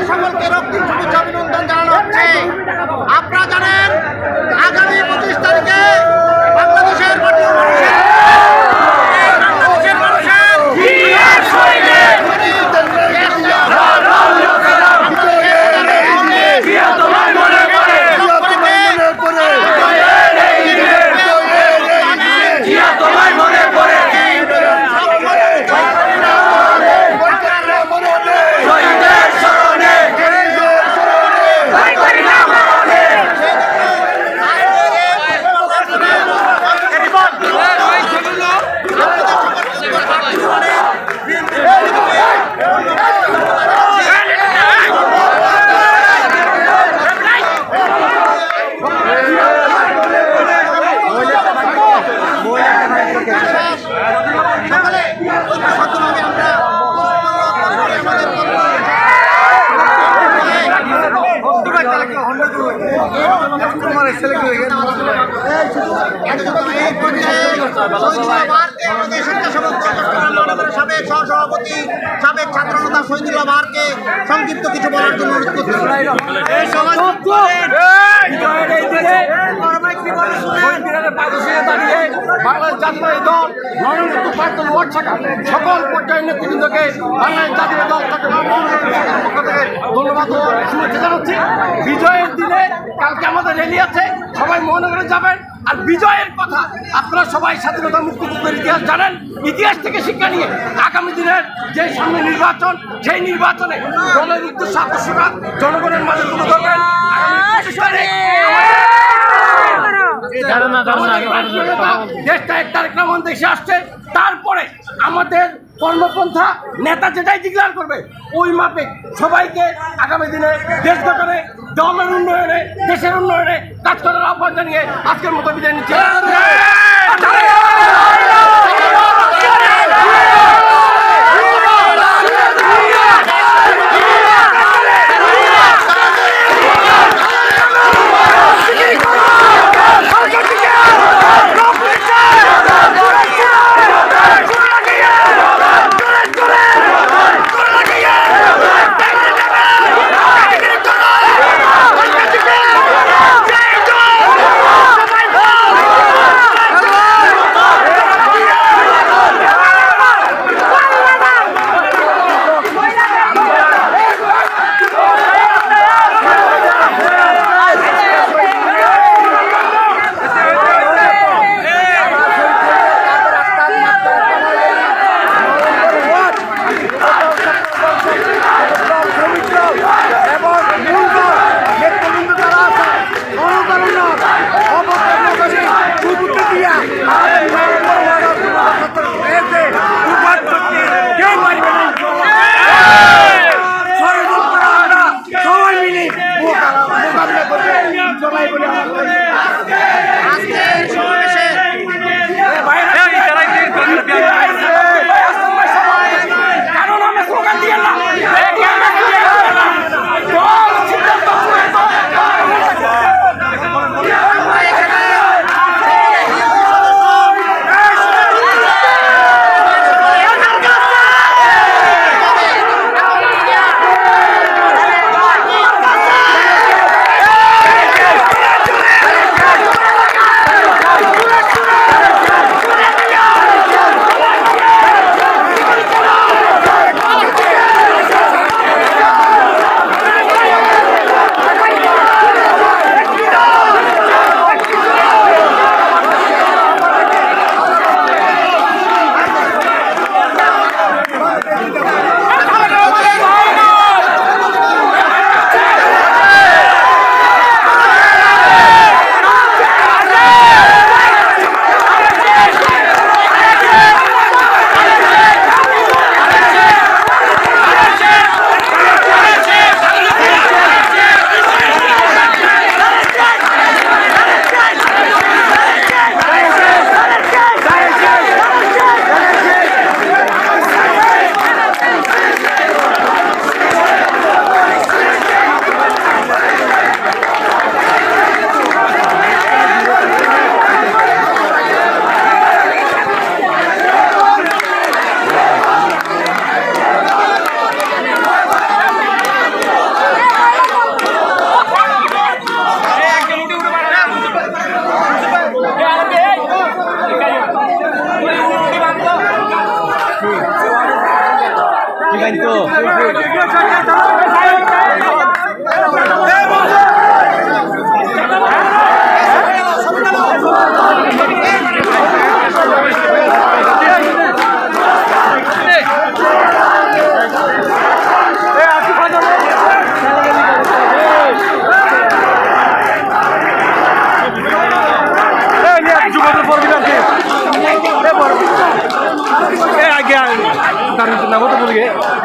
আপনাদের সকলকে রক্তিম শুভেচ্ছা অভিনন্দন জানানো হচ্ছে। আপনারা জানেন আগামী 25 তারিখে বাংলাদেশের সাবেক সহসভাপতি সাবেক ছাত্রনেতা শহীদুল্লাহ বাহারকে সংক্ষিপ্ত কিছু বলার জন্য অনুরোধ করছি। বাংলাদেশ জাতীয় দল সকল পর্যায়ের নেতৃবৃন্দকে বাংলাদেশ জাতীয় দল পক্ষ থেকে ধন্যবাদ ও শুভেচ্ছা জানাচ্ছি। বিজয়ের দিনে কালকে আমাদের র্যালি আছে, সবাই মহানগরে যাবেন। আর বিজয়ের কথা আপনারা সবাই স্বাধীনতা মুক্তিযুদ্ধের ইতিহাস জানেন, ইতিহাস থেকে শিক্ষা নিয়ে আগামী দিনের যে সামনে নির্বাচন, সেই নির্বাচনে দলের উদ্দেশ্য আদর্শরা জনগণের মাঝে তুলে ধরবেন। দেশটা 1 তারিখ রহমান দেশে আসছে, তারপরে আমাদের কর্মপন্থা নেতা যেটাই ডিক্লেয়ার করবে ওই মাপে সবাইকে আগামী দিনে দেশ গঠনে, দলের উন্নয়নে, দেশের উন্নয়নে কাজ করার আহ্বান জানিয়ে আজকের মতো বিদায় নিচ্ছি।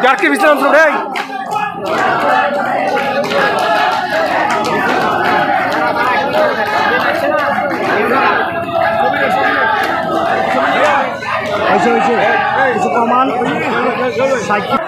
যাকে বিশ্রাম দেয় কিছু প্রমাণ সাইকেল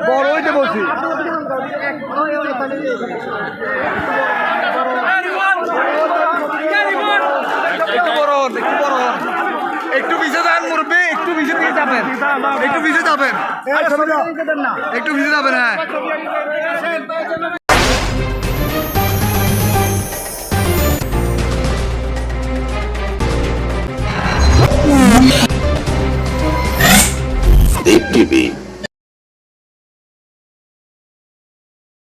বড় হইতে বলছি একটু পিছিয়ে যান মুরব্বী একটু পিছিয়ে দিয়ে যাবেন একটু পিছিয়ে যাবেন একটু পিছিয়ে যাবেন হ্যাঁ